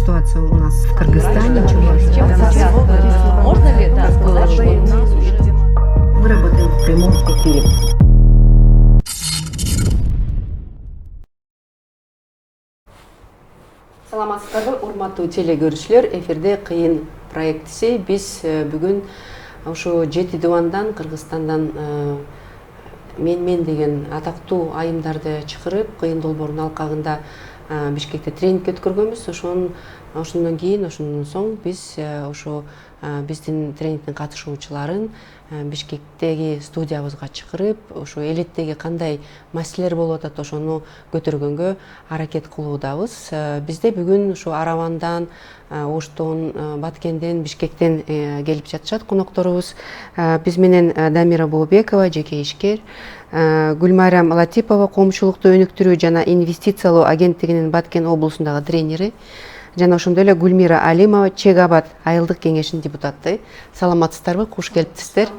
ситуация у нас в Кыргызстане. Можно ли сказать, что у нас уже... Мы работаем в прямом эфире. Саламатсыздарбы, урматтуу теле көрүүчүлөр. Эфирде кыйын проектиси. Биз бүгүн ошо 7 дивандан Кыргызстандан мен деген атактуу айымдарды чакырып, кыйын долбоордун алкагында Бишкекте тренинг өткөргөнбүз. Ошондон кийин, ошондон соң биз ошо биздин тренингдин катышуучуларын Бишкектеги студиябызга чакырып, ошо элеттеги кандай маселелер болуп атат, ошону көтөргөнгө аракет кылуудабыз. Бизде бүгүн ошо Аравандан, Оштон, Баткенден, Бишкектен келип жатышат конокторубуз. Биз менен Дамира Бообекова, жеке ишкер, Гүлмайрам Латипова, коомчулукту өнүктүрүү жана инвестициялоо агенттигинин Баткен облусундагы тренери, жана ошондой эле Гүлмира Алимова, Чек Абад айылдык кеңешинин депутаты. Саламатсыздарбы, куш келиптиздер.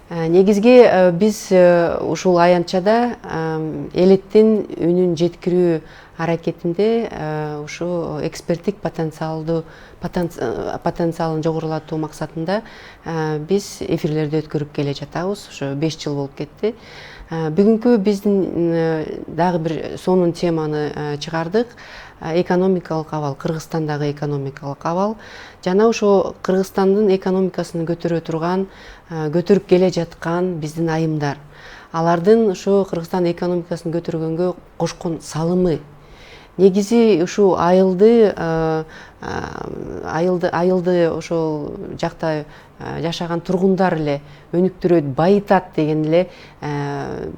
Негизги биз ушул аянтчада элеттин үнүн жеткирүү аракетинде ушу эксперттик потенциалын жогорулатуу максатында биз эфирлерди өткөрүп келе жатабыз. Ошо 5 жыл болуп кетти. Бүгүнкү биздин дагы бир сонун теманы чыгардык. Экономикалык абал, Кыргызстандагы экономикалык абал жана ошо Кыргызстандын экономикасын көтөрүп келе жаткан биздин айымдар. Алардын ошо Кыргызстан экономикасын көтөргөнгө кошкон салымы. Негизи ушул айылды ошол жакта жашаган тургундар эле өнүктүрөт, байытат деген эле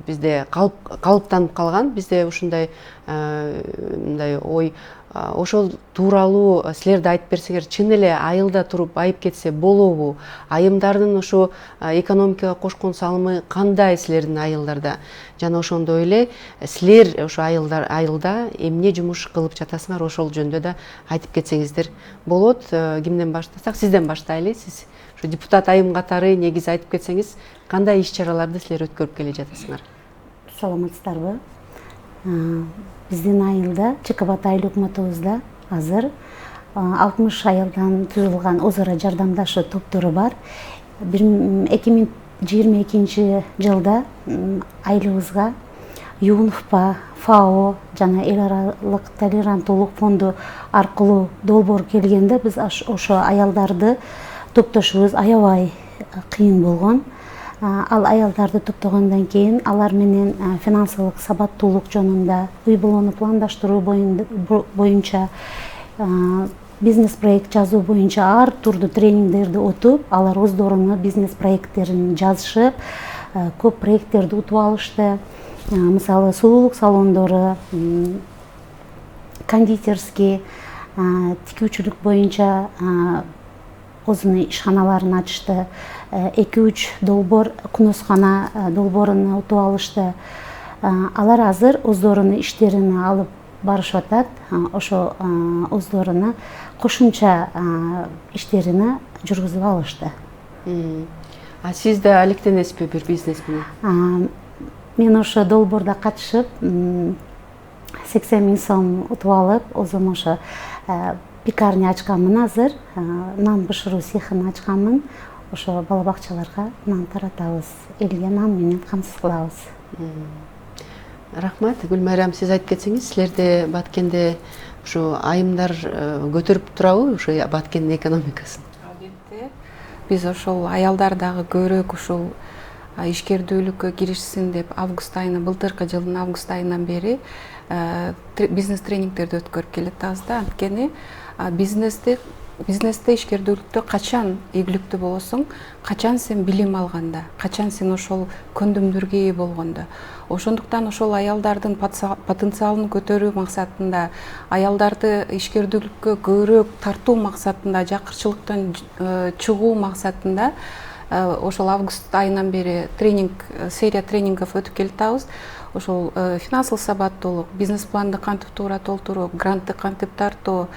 бизде калыптанып калган. Бизде ушундай мындай ой. Ошол тууралуу силерде айтып берсеңер, чын эле айылда туруп байып кетсе болобу? Айымдардын ошо экономикага кошкон салымы кандай силердин айылдарда? Жана ошондой эле силер ошо айылда эмне жумуш кылып жатасыңар, ошол жөнүндө да айтып кетсеңиздер болот. Кимден баштасак? Сизден баштайлы. Сиз ошо депутат айым катары негизи айтып кетсеңиз, кандай иш-чараларды силер өткөрүп келе жатасыңар? Саламатсыздарбы? Биздин айылда, Чек Абад айыл өкмөтүбүздө азыр 60 айылдан түзүлгөн өз ара жардамдашуу топтору бар. 2022 жылда айылыбызга ЮНФПА, ФАО жана эл аралык толеранттуулук фонду аркылуу долбоор келгенде биз ошо аялдарды топтошубуз аябай кыйын болгон. Ал аялдарды топтогондон кийин алар менен финансылык сабаттуулук жөнүндө, үй болууну пландаштыруу боюнча, бизнес проект жазуу боюнча ар турдуу тренингдерди өтүп, алар өздөрүнүн бизнес проекттерин жазышып, көп проекттерди утуп алышты. Мисалы, сулуулук салондору, кондитерский, тикүүчүлүк боюнча өзүнүн ишканаларын ачышты. 2-3 долбоор, кунускана долбоорун утуп алышты. Алар азыр өздөрүнүн иштерин алып барышып атат. Ошо өздөрүнүн кошумча иштерин жүргүзүп алышты. А сиз да алектенесизби бир бизнес менен? Мен ошо долбоордо катышып 80 000 сом утуп алып, өзүм ошо пекарня ачканмын азыр. Нан бышыруу цехин ачканмын. Ошо бала бакчаларга нан таратабыз, элге нан менен камсыз кылабыз. Рахмат. Гүлмайрам, сиз айтып кетсеңиз, силерде Баткенде ушу айымдар көтөрүп турабы ушу Баткендин экономикасын? Албетте. Биз ошол аялдар дагы көбүрөөк ушул ишкердүүлүккө киришсин деп былтыркы жылдын август айынан бери бизнес тренингдерди өткөрүп келатабыз да. Анткени бизнесте ишкердүүлүктө качан ийгиликтүү болосуң, качан сен билим алганда, качан сен ошол көндүмдөргө ээ болгондо. Ошондуктан ошол аялдардын потенциалын көтөрүү максатында, аялдарды ишкердүүлүккө көбүрөөк тартуу максатында, жакырчылыктан чыгуу максатында ошол август айынан бери серия тренингов өтүп келатабыз. ошол финансылык сабаттуулук, бизнес планды кантип туура толтуруу, грантты кантип тартуу,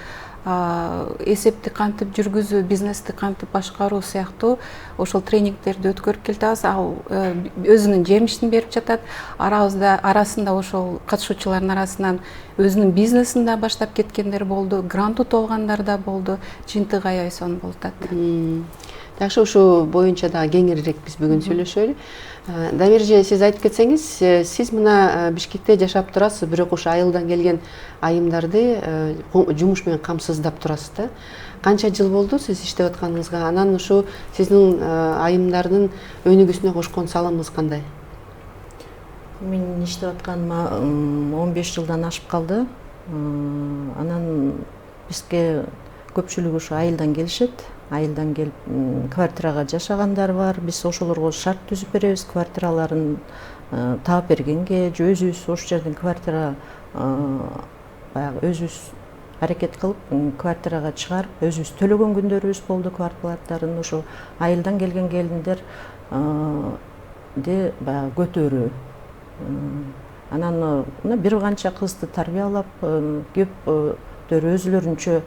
эсепти кантип жүргүзүү, бизнести кантип башкаруу сыяктуу ошол тренингтерди өткөрүп келатабыз. Ал өзүнүн жемишин берип жатат. Арасында ошол катышуучулардын арасынан өзүнүн бизнесин да баштап кеткендер болду, грант утуп алгандар да болду. Жыйынтыгы аябай сонун болуп атат. Жакшы, ушул боюнча дагы кеңирээк биз бүгүн сүйлөшөлү. Дамирже, сиз айтып кетсеңиз, сиз мына Бишкекте жашап турасыз, бирок ошо айылдан келген айымдарды жумуш менен камсыздап турасыз да. Канча жыл болду сиз иштеп атканыңызга? Анан ушу сиздин айымдардын өнүгүүсүнө кошкон салымыңыз кандай? Мен иштеп атканыма 15 жылдан ашып калды. Анан бизге көпчүлүгү ушу айылдан келишет. Айылдан келип квартирага жашагандар бар. Биз ошолорго шарт түзүп беребиз. Квартираларын таап бергенге, же өзүбүз ошол жерден квартира баягы өзүбүз аракет кылып квартирага чыгарып, өзүбүз төлөгөн күндөрүбүз болду квартираларын. Ошо айылдан келген келиндер де баягы көтөрүү. Анан бир канча кызды тарбиялап, көптөрү өзүлөрүнчө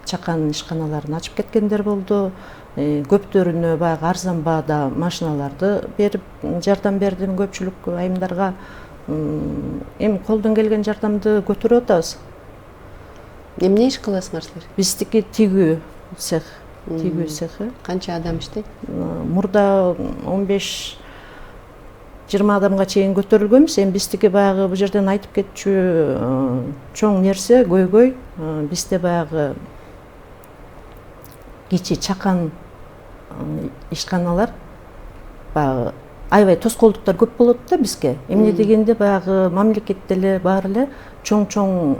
чакан ишканаларын ачып кеткендер болду. Көптөрүнө баягы арзан баада машиналарды берип жардам бердим көпчүлүк айымдарга. Эми колдон келген жардамды көтөрүп атабыз. Эмне иш кыласыңар силер? Биздики тигүү цех. Тигүү цехи. Канча адам иштейт? Мурда 15-20 адамга чейин көтөрүлгөнбүз. Эми биздики баягы бул жерден айтып кетчү чоң нерсе, көйгөй. Бизде баягы кичи чакан ишканалар баягы аябай тоскоолдуктар көп болот да бизге. Эмне дегенде баягы мамлекет деле баары эле чоң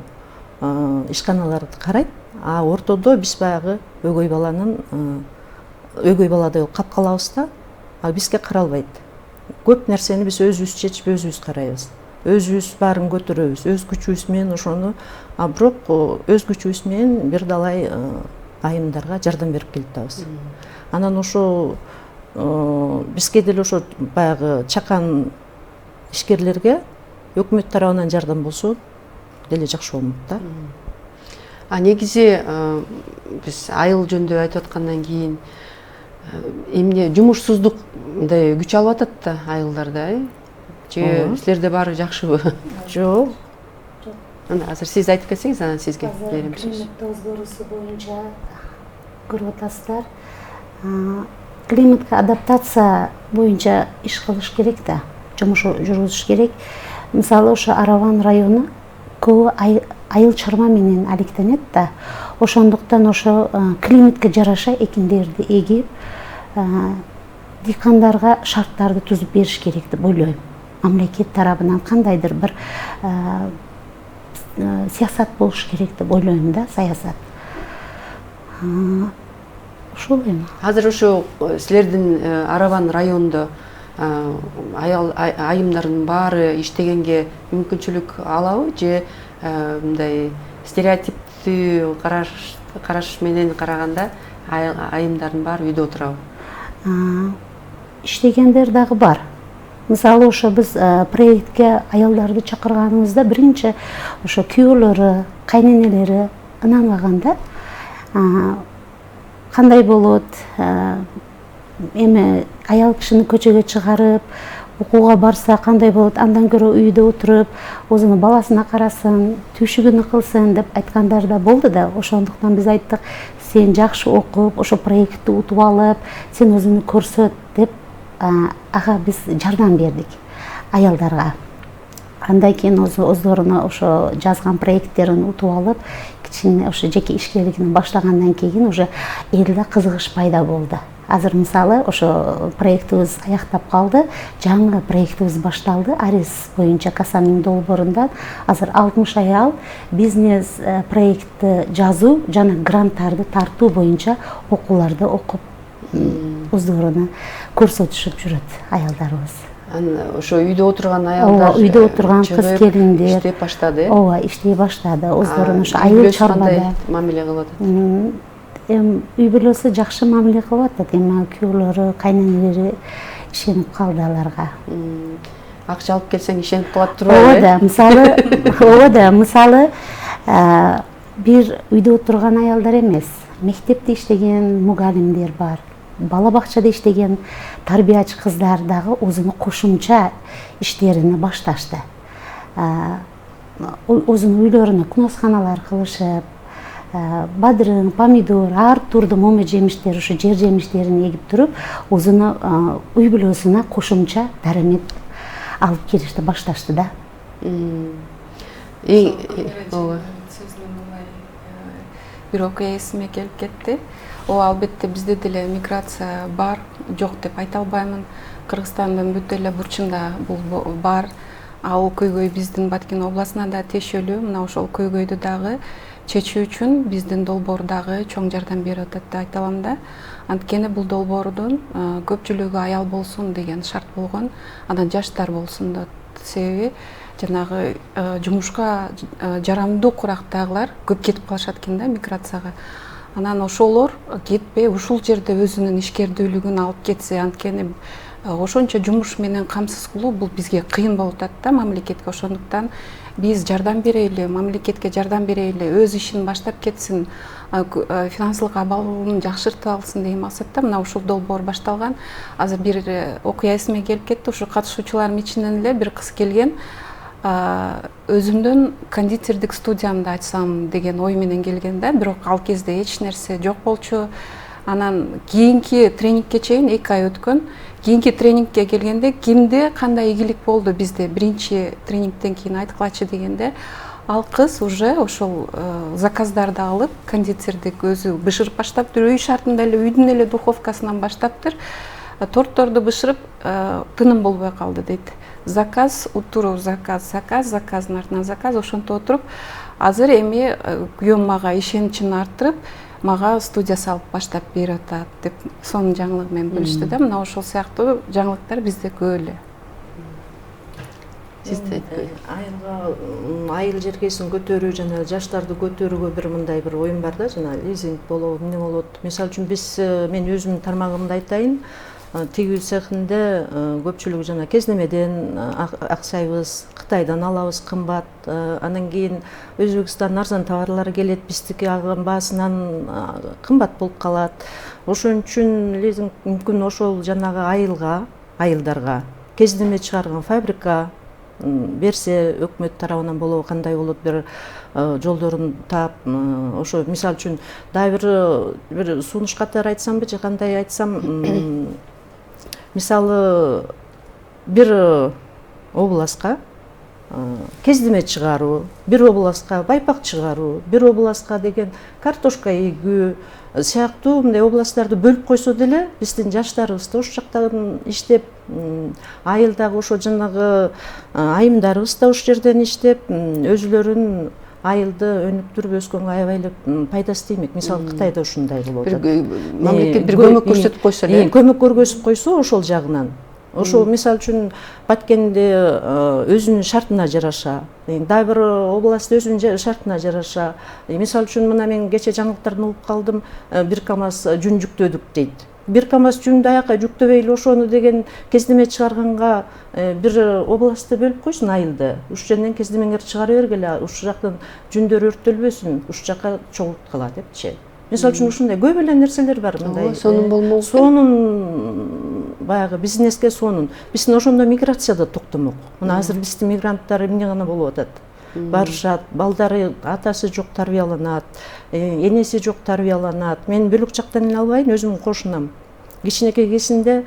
ишканаларды карайт. А ортодо биз баягы өгөй баладай болуп калабыз да. А бизге каралбайт. Көп нерсени биз өзүбүз чечип, өзүбүз карайбыз. Өзүбүз баарын көтөрөбүз, өз күчүбүз менен ошону. А бирок өз күчүбүз менен бир далай айымдарга жардам берип келатабыз. Анан ошо бизге деле ошо баягы чакан ишкерлерге өкмөт тарабынан жардам болсо деле жакшы болмок да. Негизи биз айыл жөнүндө айтып аткандан кийин эмне жумушсуздук мындай күч алып атат да айылдарда, же силерде баары жакшыбы? Жок. Азыр сиз айтып кетсеңиз, анан сизге берем сөз. Климат өзгөрүүсү боюнча көрүп атасыздар. Климатка адаптация боюнча иш кылыш керек да, жумуш жүргүзүш керек. Мисалы ошо Араван району көбү айыл чарба менен алектенет да. Ошондуктан ошо климатка жараша экиндерди эгип, дыйкандарга шарттарды түзүп бериш керек деп ойлойм. Мамлекет тарабынан кандайдыр бир саясат болуш керек деп ойлойм да, саясат. Ошол эми. Азыр ошо силердин Араван районунда айымдардын баары иштегенге мүмкүнчүлүк алабы, же мындай стереотиптүү караш менен караганда айымдардын баары үйдө отурабы? Иштегендер дагы бар. Мисалы ошо биз проектке аялдарды чакырганыбызда биринчи ошо күйөөлөрү, кайненелери ынанбаганда кандай болот, эми аял кишини көчөгө чыгарып окууга барса кандай болот, андан көрө үйдө отуруп өзүнүн баласына карасын, түйшүгүнү кылсын деп айткандар да болду да. Ошондуктан биз айттык, сен жакшы окуп, ошо проектти утуп алып, сен өзүңдү көрсөт деп ага биз жардам бердик аялдарга. Андан кийин өздөрүнө ошо жазган проекттерин утуп алып, кичине ошо жеке ишкерлигин баштагандан кийин уже элде кызыгыш пайда болду. Азыр мисалы ошо проектибиз аяктап калды, жаңы проектибиз башталды. Арис боюнча Касанын долбоорундан азыр 60 аял бизнес проектти жазуу жана гранттарды тартуу боюнча окууларды окуп өздөрүнө көрсөтүшүп жүрөт аялдарыбыз. Ошо үйдө отурган аялдар, ооба, үйдө отурган кыз келиндер иштеп баштады. Ооба, иштей баштады. Өздөрүнө ошо айыл чарбада мамиле кылып атат. Эми үй бүлөсү жакшы мамиле кылып атат. Эми күйөөлөрү, кайненелери ишенип калды аларга. акча алып келсең ишенип калат ооба турбайбы? да мисалы ооба да мисалы бир үйдө отурган аялдар эмес, мектепте иштеген мугалимдер бар, бала бакчада иштеген тарбиячы кыздар дагы өзүнүн кошумча иштерин башташты. Өзүнүн үйлөрүнө кунусканалар кылышып, бадырын, помидор, ар турдуу моме жемиштер, ушу жер жемиштерин эгип туруп, өзүнүн үй бүлөсүнө кошумча дарамет алып келишти, башташты да. Ооба. Бир окуя эсиме келип кетти. Албетте бизде деле миграция бар, жок деп айта албаймын. Кыргызстандын бүт эле бурчунда бул бар. Ал көйгөй биздин Баткен областына да тиешелүү. Мына ошол көйгөйдү дагы чечүү үчүн биздин долбоор дагы чоң жардам берип атат деп айта алам да. Анткени бул долбоордун көпчүлүгү аял болсун деген шарт болгон, анан жаштар болсун да. Себеби жанагы жумушка жарамдуу курактагылар көп кетип калышат экен да миграцияга. Анан ошолор кетпей ушул жерде өзүнүн ишкердүүлүгүн алып кетсе, анткени ошончо жумуш менен камсыз кылуу бул бизге кыйын болуп атат да мамлекетке. Ошондуктан биз жардам берели, мамлекетке жардам берели, өз ишин баштап кетсин, финансылык абалын жакшыртып алсын деген максатта мына ушул долбоор башталган. Азыр бир окуя эсиме келип кетти. Ушу катышуучулардын ичинен эле бир кыз келген. Өзүмдүн кондитердик студиямды ачсам деген ой менен келген да, бирок ал кезде эч нерсе жок болчу. Анан кийинки тренингке чейин 2 ай өткөн. Кийинки тренингке келгенде кимде кандай ийгилик болду бизде биринчи тренингден кийин айткылачы дегенде, ал кыз уже ошол заказдарды алып, кондитердик өзү бышырып баштаптыр, үй шартында эле үйдүн эле духовкасынан баштаптыр. Тортторду бышырып тыным болбой калды дейт. Заказ, утуру заказ, заказдын артынан заказ, ошентип отуруп, азыр эми күйөөм мага ишеничин арттырып, мага студия салып баштап берип атат деп сонун жаңылык менен бөлүштү да. Мына ошол сыяктуу жаңылыктар бизде көп эле. Айыл жергесин көтөрүү жана жаштарды көтөрүүгө бир мындай бир оюм бар да, жана лизинг болобу, эмне болот. Мисалы үчүн мен өзүмдүн тармагымды айтайын. Тигүү цехинде көпчүлүгү жана кездемеден аксайбыз, Кытайдан алабыз кымбат, анан кийин Өзбекстандын арзан товарлары келет, биздики алган баасынан кымбат болуп калат. Ошон үчүн лизинг мүмкүн ошол жанагы айылдарга кездеме чыгарган фабрика берсе, өкмөт тарабынан болобу, кандай болот, бир жолдорун таап, ошо мисалы үчүн дагы бир сунуш катары айтсамбы же кандай айтсам, мисалы бир областка кездеме чыгаруу, бир областка байпак чыгаруу, бир областка деген картошка эгүү сыяктуу мындай областтарды бөлүп койсо деле, биздин жаштарыбыз да ошол жактан иштеп, айылдагы ошо жанагы айымдарыбыз да ошол жерден иштеп, өзүлөрүн айылды өнүп туруп өскөнгө аябай эле пайдасы тиймек. Мисалы Кытайда ушундай болуп атат. Мамлекет бир көмөк көрсөтүп койсо эле. Көмөк көргөзүп койсо ошол жагынан. Ошо мисалы үчүн Баткенде өзүнүн шартына жараша, дагы бир област өзүнүн шартына жараша. Мисалы үчүн мына мен кече жаңылыктардан угуп калдым, бир КАМАЗ жүн жүктөдүк дейт. Бир КАМАЗ жүндү аяка жүктөбөйлү ошону деген кездеме чыгарганга бир областты бөлүп койсун айылды. Ушул жерден кездемеңерди чыгара бергиле, ушул жактан жүндөр өрттөлбөсүн, ушул жака чогулткыла депчи. Мисалы үчүн ушундай көп эле нерселер бар мындай. Сонун болмок. Сонун баягы бизнеске сонун. Биздин ошондо миграция да токтомок. Мына азыр биздин мигранттар эмне гана болуп атат. Барышат, балдары атасы жок тарбияланат, энеси жок тарбияланат. Мен бөлөк жактан эле албайын, өзүмдүн кошунам. Кичинекей кезинде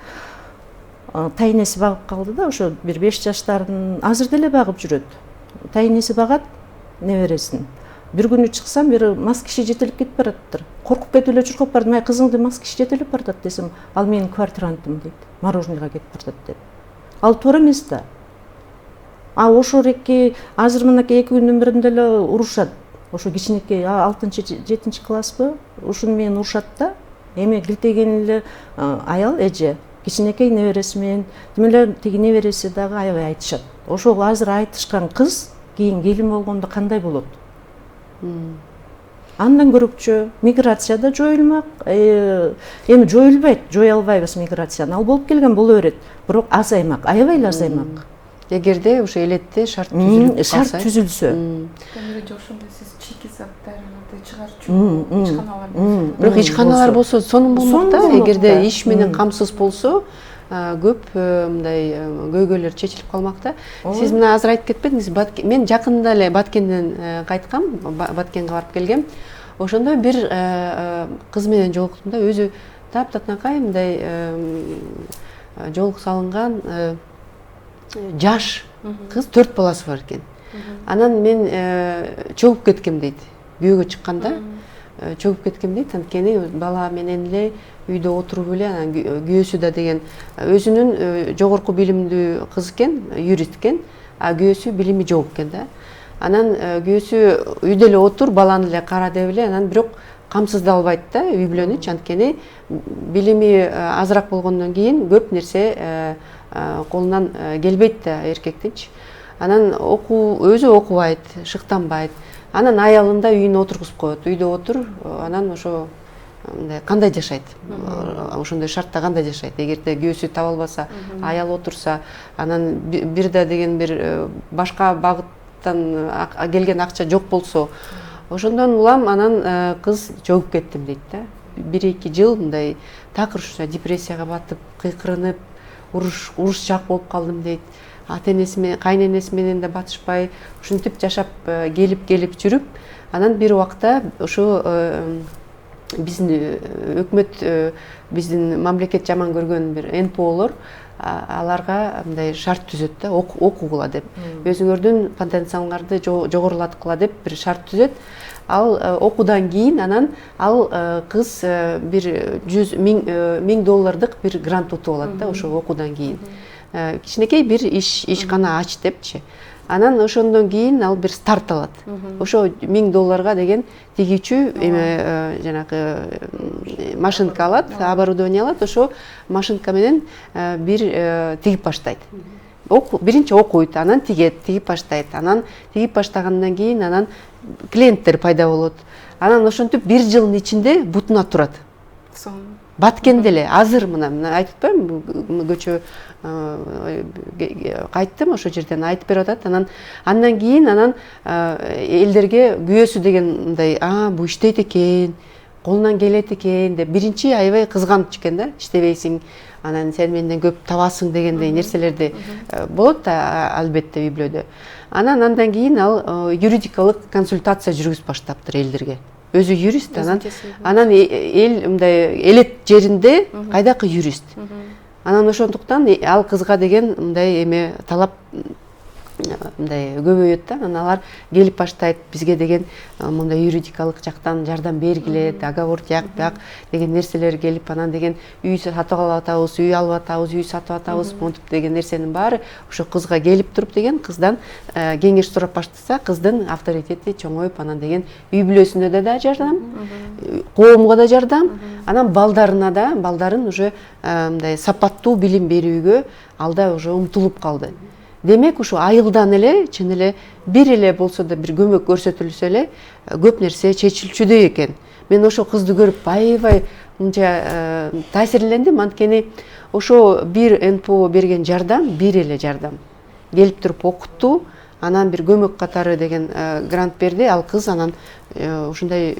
тайнеси багып калды да, ошо бир 5 жаштардын азыр деле багып жүрөт. Тайнеси багат небересин. Бир күнү чыксам, бир мас киши жетелеп кетип бараттыр. Коркуп кетип эле чуркап бардым, ай кызыңды мас киши жетелеп баратат десем, ал менин квартирантым дейт. Мороженныйга кетип баратат деп. Ал туура эмес да. Ошо реки азыр мынакей 2 күндүн биринде эле урушат. Ошо кичинекей 6-7 класспы, ушуну менен урушат да. Эми килтеген эле аял эже кичинекей небереси менен, тим эле тиги небереси дагы аябай айтышат. Ошол азыр айтышкан кыз кийин келин болгондо кандай болот? Андан көрөкчү миграцияда жоюлмак. Эми жоюлбайт, жоя албайбыз миграцияны. Ал болуп келген боло берет, бирок азаймак, аябай эле азаймак. эгерде ошо элетте шарт түзүлүп калса. шарт түзүлсө. Кемири жошунда сиз чийки заттарды чыгарчу ишканалар болсо. Бирок ишканалар болсо сонун болмок да. Сонун болмок Эгерде да. иш менен камсыз болсо, көп мындай көйгөйлөр чечилип калмак да. Сиз мына азыр айтып кетпедиңиз, мен жакында эле Баткенден кайткам, Баткенге барып келгем. Ошондо бир кыз менен жолуктум да, өзү таптакай мындай жолук салынган жаш кыз, 4 баласы бар экен. Анан мен чөгүп кеткем дейт. Күйөөгө чыкканда чөгүп кеткем дейт. Анткени бала менен эле үйдө отуруп эле, анан күйөөсү да деген өзүнүн жогорку билимдүү кыз экен, юрист экен, а күйөөсү билими жок экен да. Анан күйөөсү үйдө эле отур, баланы эле кара деп эле, анан бирок камсызда албайт да үй бүлөнү, анткени билими азыраак болгондон кийин көп нерсе колунан келбейт да эркектинчи. Анан өзү окубайт, шыктанбайт. Анан аялын да үйүнө отургузуп коет. Үйдө отур, анан ошо кандай жашайт? Ошондой шартта кандай жашайт? Эгерде күйөөсү таба албаса, аял отурса, анан бир да деген бир башка багыттан келген акча жок болсо, ошондон улам анан кыз чөгүп кеттим дейт да. 1-2 жыл мындай такыр депрессияга батып, кыйкырынып, урушчаак болуп калдым дейт. Ата-энеси менен, кайненеси менен да батышпай, ушинтип жашап келип жүрүп, анан бир убакта ошо биздин өкмөт, биздин мамлекет жаман көргөн бир НПОлор аларга мындай шарт түзөт да, окугула деп. Өзүңөрдүн потенциалыңарды жогорулаткыла деп бир шарт түзөт. Ал окуудан кийин анан ал кыз бир $100,000 бир грант утуп алат да, ошо окуудан кийин. Кичинекей бир ишкана ач депчи. Анан ошондон кийин ал бир старт алат. Ошо $1,000 деген тигүүчү жанагы машинка алат, оборудование алат, ошо машинка менен бир тигип баштайт. Биринчи окуйт, анан тигип баштайт. Анан тигип баштагандан кийин анан клиенттер пайда болот. Анан ошентип 1 жылдын ичинде бутуна турат. Баткенде эле азыр мына айтып атпаймынбы, көчө кайттым, ошо жерден айтып берип атат. Андан кийин элдерге күйөөсү деген мындай, бу иштейт экен, колунан келет экен деп биринчи аябай кызганыч экен да, иштебейсиң, анан сен менден көп табасың дегендей нерселерди болот да албетте үй бүлөдө. Андан кийин ал юридикалык консультация жүргүзүп баштаптыр элдерге. Өзү юрист, анан эл мындай элет жеринде кайдакы юрист. Анан ошондуктан ал кызга деген мындай эме талап мындай көбөйөт да. Анан алар келип баштайт, бизге деген мындай юридикалык жактан жардам бергиле, договор тияк деген нерселер келип, анан деген үй сатып алып атабыз, үй алып атабыз, үй сатып атабыз, монтип деген нерсенин баары ошо кызга келип туруп деген кыздан кеңеш сурап баштаса, кыздын авторитети чоңоюп, анан деген үй бүлөсүнө да жардам, коомго да жардам, анан балдарын уже мындай сапаттуу билим берүүгө ал да уже умтулуп калды. Демек, ушу айылдан эле, чын эле бир эле болсо да бир көмөк көрсөтүлсө эле көп нерсе чечилчүдөй экен. Мен ошо кызды көрүп аябай мынча таасирлендим, анткени ошо бир НПО берген жардам, бир эле жардам. Келип туруп окутту, анан бир көмөк катары деген грант берди, ал кыз анан ушундай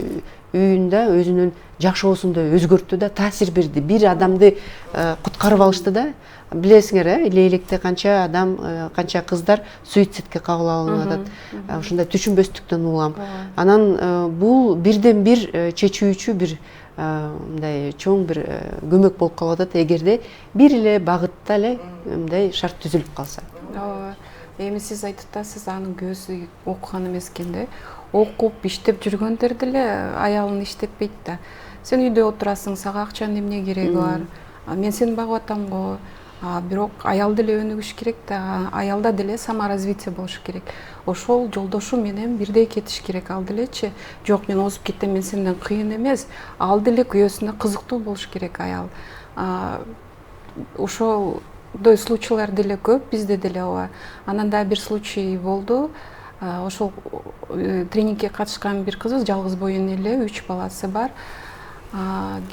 үйүндө өзүнүн жашоосунда өзгөрттү да, таасир берди. Бир адамды куткарып алышты да. Билесиңер, элейлекте канча адам, канча кыздар суицидке кабыл алынып атат. Ушундай түшүнбөстүктөн улам. Анан бул бирден бир чечүүчү бир мындай чоң бир көмөк болуп калып атат, эгерде бир эле багытта эле мындай шарт түзүлүп калса. Эми сиз айтып атасыз, анын күйөөсү окуган эмес экен да. Окуп, иштеп жүргөндөр деле аялын иштетпейт да. Сен үйдө отурасың, сага акчанын эмне кереги бар? Мен сени багып атам го. Бирок аял деле өнүгүш керек да, аялда деле саморазвитие болуш керек. Ошол жолдошу менен бирдей кетиш керек. Ал делечи, жок мен озуп кеттим, мен сенден кыйын эмес. Ал деле күйөөсүнө кызыктуу болуш керек аял. Ошолдой случайлар деле көп, бизде деле ооба. Анан да бир случай болду. Ошол тренингке катышкан бир кызыбыз, жалгыз боюн эле, 3 баласы бар.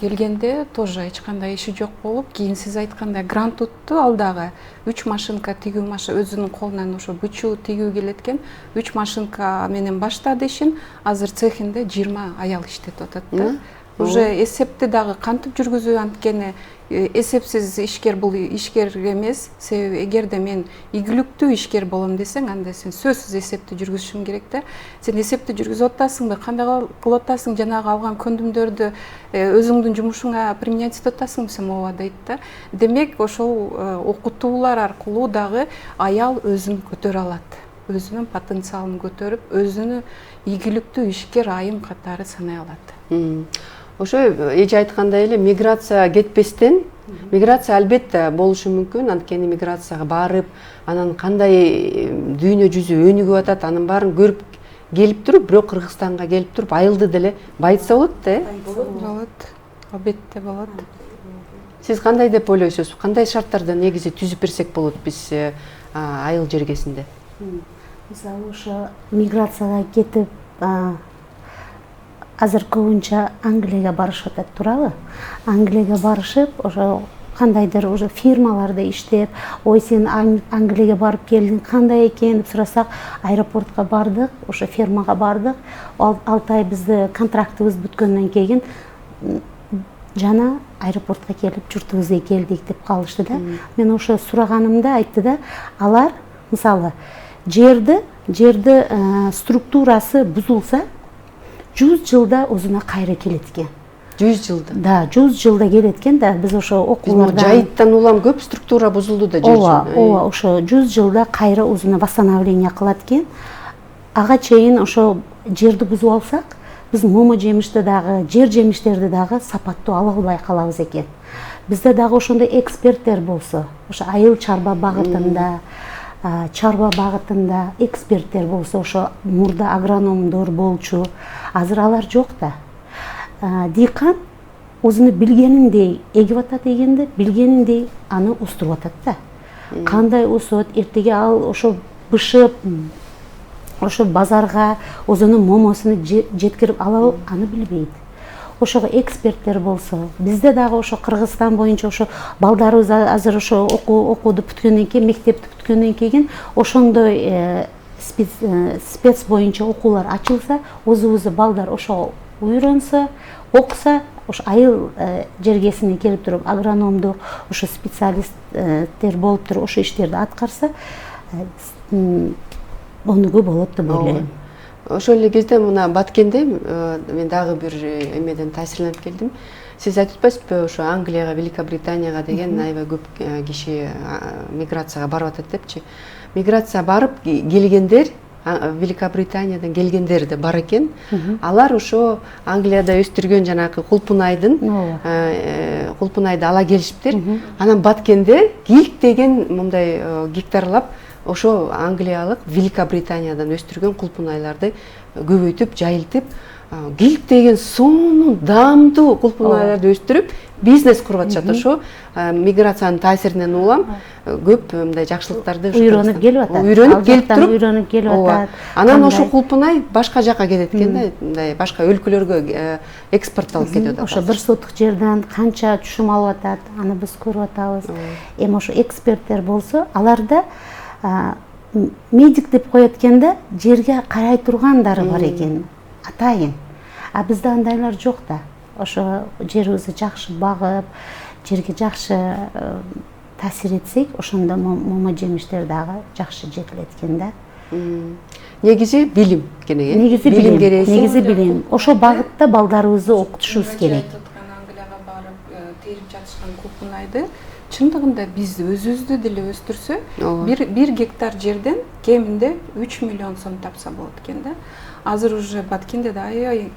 Келгенде тоже эч кандай иши жок болуп, кийин сиз айткандай грант утту, ал дагы 3 машинка тигүү өзүнүн колунан ошо бычуу тигүү келет экен. 3 машинка менен баштады ишин. Азыр цехинде 20 аял иштетип атат да. Уже эсепти дагы кантип жүргүзүү, анткени эсепсиз ишкер бул ишкер эмес. Себеби эгерде мен ийгиликтүү ишкер болом десең, анда сен сөзсүз эсепти жүргүзүшүң керек да. Сен эсепти жүргүзүп атасыңбы, кандай кылып атасың, жанагы алган көндүмдөрдү өзүңдүн жумушуңа применять этип атасыңбы, сен ооба дейт да. Демек ошол окутуулар аркылуу дагы аял өзүн көтөрө алат. Өзүнүн потенциалын көтөрүп, өзүнү ийгиликтүү ишкер айым катары санай алат. Ошо эже айткандай эле миграция кетпестен, миграция албетте болушу мүмкүн, анткени миграцияга барып, анан кандай дүйнө жүзү өнүгүп атат, анын баарын көрүп келип туруп, бирок Кыргызстанга келип туруп айылды деле байытса болот да, Болот. Албетте болот. Сиз кандай деп ойлойсуз? Кандай шарттарды негизи түзүп берсек болот биз айыл жергесинде? Мисалы ошо миграцияга кетип азыр көбүнчө Англияга барышып атат, туурабы? Англияга барышып, ошо кандайдыр уже фирмаларда иштеп, ой сен Англияга барып келдиң, кандай экен деп сурасак, аэропортко бардык, ошо фермага бардык. 6 ай бизди контрактыбыз бүткөндөн кийин жана аэропортко келип журтубузга келдик деп калышты да. Мен ошо сураганымда айтты да, алар мисалы жерди структурасы бузулса 100 жылда өзүнө кайра келет экен. 100 жылда? Да, 100 жылда келет экен да. Биз ошо окууларда жайыттан улам көп структура бузулду да жер. Ооба, ошо 100 жылда кайра өзүнө восстановление кылат экен. Ага чейин ошо жерди бузуп алсак, биз момо жемишти дагы, жер жемиштерди дагы сапаттуу ала албай калабыз экен. Бизде дагы ошондой эксперттер болсо, ошо айыл чарба багытында, эксперттер болсо, ошо мурда агрономдор болчу, азыр алар жок да. Дыйкан өзүнү билгениндей эгип атат дегенде, билгениндей аны устуруп атат да. Кандай өсөт, эртеге ал ошо бышып, ошо базарга өзүнүн момосуну жеткирип алабы, аны билбейт. Ошого эксперттер болсо, бизде дагы ошо Кыргызстан боюнча ошо балдарыбыз азыр ошо окууду бүткөндөн кийин, мектепти бүткөндөн кийин ошондой спец боюнча окуулар ачылса, өзүбүздүн балдар ошо үйрөнсө, окуса, ошо айыл жергесине келип туруп агрономдук, ошо специалисттер болуп туруп ошо иштерди аткарса, өнүгүү болот деп ойлойм. Ошол эле кезде мына Баткенде мен дагы бир эмеден таасирленип келдим. Сиз айтып атпайсызбы, ошо Англияга, Великобританияга деген аябай көп киши миграцияга барып атат депчи. Миграция барып келгендер, Великобританиядан келгендер да бар экен. Алар ошо Англияда өстүргөн жанагы кулпунайды ала келишиптир. Анан Баткенде гилк деген мындай гектарлап ошо англиялык Великобританиядан өстүргөн кулпунайларды көбөйтүп, жайылтып, гилк деген сонун даамдуу кулпунайларды өстүрүп, бизнес куруп атышат. Ошо миграциянын таасиринен улам көп мындай жакшылыктарды үйрөнүп келип атат. Үйрөнүп келип туруп, үйрөнүп келип атат. Анан ошо кулпунай башка жака кетет экен да, мындай башка өлкөлөргө экспортталып кетип атат. Ошо 1 сотук жерден канча түшүм алып атат, аны биз көрүп атабыз. Эми ошо эксперттер болсо, аларда медик деп коет экенде, жерге карай тургандары бар экен, атайын. А бизде андайлар жок да. Ошо жерибизди жакшы багып, жерге жакшы таасир этсек, ошондо момо жемиштер дагы жакшы жетилет экен да. Негизи билим керек. Негизи билим. Ошо багытта балдарыбызды окутушубуз керек. Англияга барып терип жатышкан кулпунайды чындыгында биз өзүбүздү деле өстүрсө, 1 гектар жерден кеминде 3 миллион сом тапса болот экен да. Азыр уже Баткенде да аябай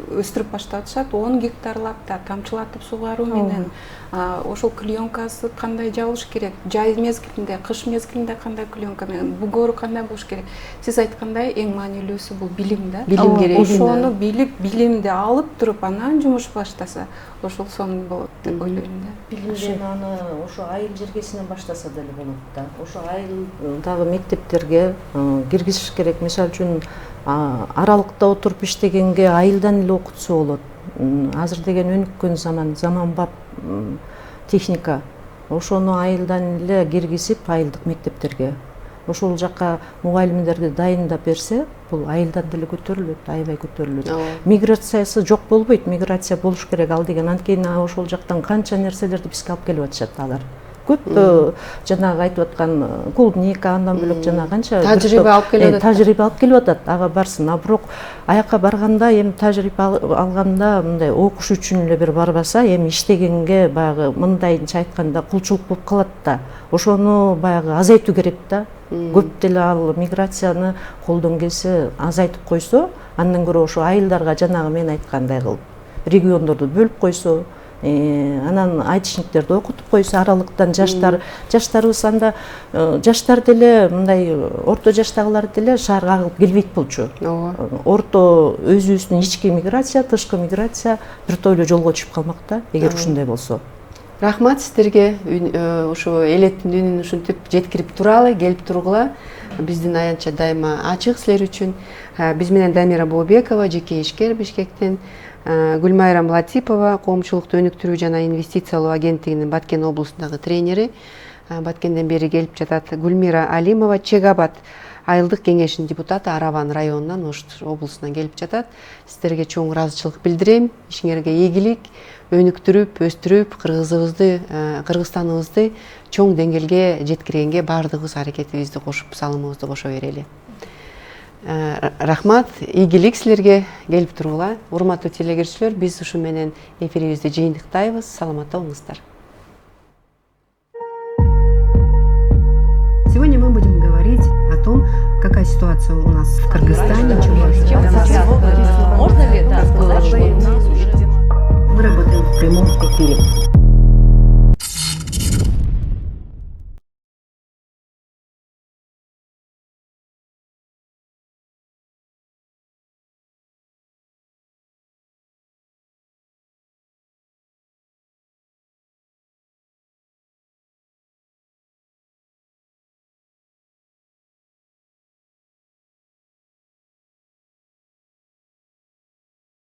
өстүрүп башташат, 10 гектарлап да тамчылатып сугаруу менен. Ошол клеенкасы кандай жабылыш керек, жай мезгилинде, кыш мезгилинде кандай клеенка менен, бугору кандай болуш керек. Сиз айткандай эң маанилүүсү бул билим да. Билим керек. Ошону билип, билимди алып туруп, анан жумуш баштаса, ошол сонун болот деп ойлойм да. Билимден аны ошо айыл жергесинен баштаса деле болот да. Ошо айылдагы мектептерге киргизиш керек. Мисалы үчүн аралыкта отуруп иштегенге айылдан эле окутса болот. азыр деген өнүккөн заманбап техника, ошону айылдан эле киргизип айылдык мектептерге ошол жака мугалимдерди дайындап берсе, бул айылдан деле көтөрүлөт, аябай көтөрүлөт. Миграциясы жок болбойт, миграция болуш керек ал деген. Анткени ошол жактан канча нерселерди бизге алып келип атышат алар. Көп жанагы айтып аткан клубника, андан бөлөк жанагы канча тажрыйба алып келип атат. Тажрыйба алып келип атат, ага барсын. А бирок аяка барганда эми тажрыйба алганда мындай окуш үчүн эле бир барбаса, эми иштегенге баягы мындайынча айтканда кулчулук болуп калат да. Ошону баягы азайтуу керек да. Көп деле ал миграцияны колдон келсе азайтып койсо, андан көрө ошо айылдарга жанагы мен айткандай кылып региондорду бөлүп койсо, анан айтышниктерди окутуп койсо, аралыктан жаштарыбыз анда жаштар деле мындай орто жаштагылар деле шаарга агылып келбейт болчу. Орто өзүбүздүн ички миграция, тышкы миграция бир тойлуу жолго түшүп калмак да, эгер ушундай болсо. Рахмат сиздерге, ошо элеттин үнүн ушинтип жеткирип туралы, келип тургула. Биздин аянтча дайыма ачык силер үчүн. Биз менен Дамира Бообекова, жеке ишкер Бишкектен, Гүлмайрам Латипова, коомчулукту өнүктүрүү жана инвестициялоо агенттигинин Баткен облусундагы тренери, Баткенден бери келип жатат. Гүлмира Алимова, Чек-Абад айылдык кеңешинин депутаты, Араван районунан, Ош облусунан келип жатат. Сиздерге чоң ыраазычылык билдирем. Ишиңерге ийгилик, өнүктүрүп, өстүрүп, Кыргызстаныбызды чоң деңгээлге жеткиргенге баардыгыбыз аракетибизди кошуп, салымыбызды кошо берели. Рахмат, ийгилик силерге, келип тургула. Урматтуу телегөрүүчүлөр, биз ушу менен эфирибизди жыйынтыктайбыз. Саламатта болуңуздар. Сегодня мы будем говорить о том, какая ситуация у нас в Кыргызстане.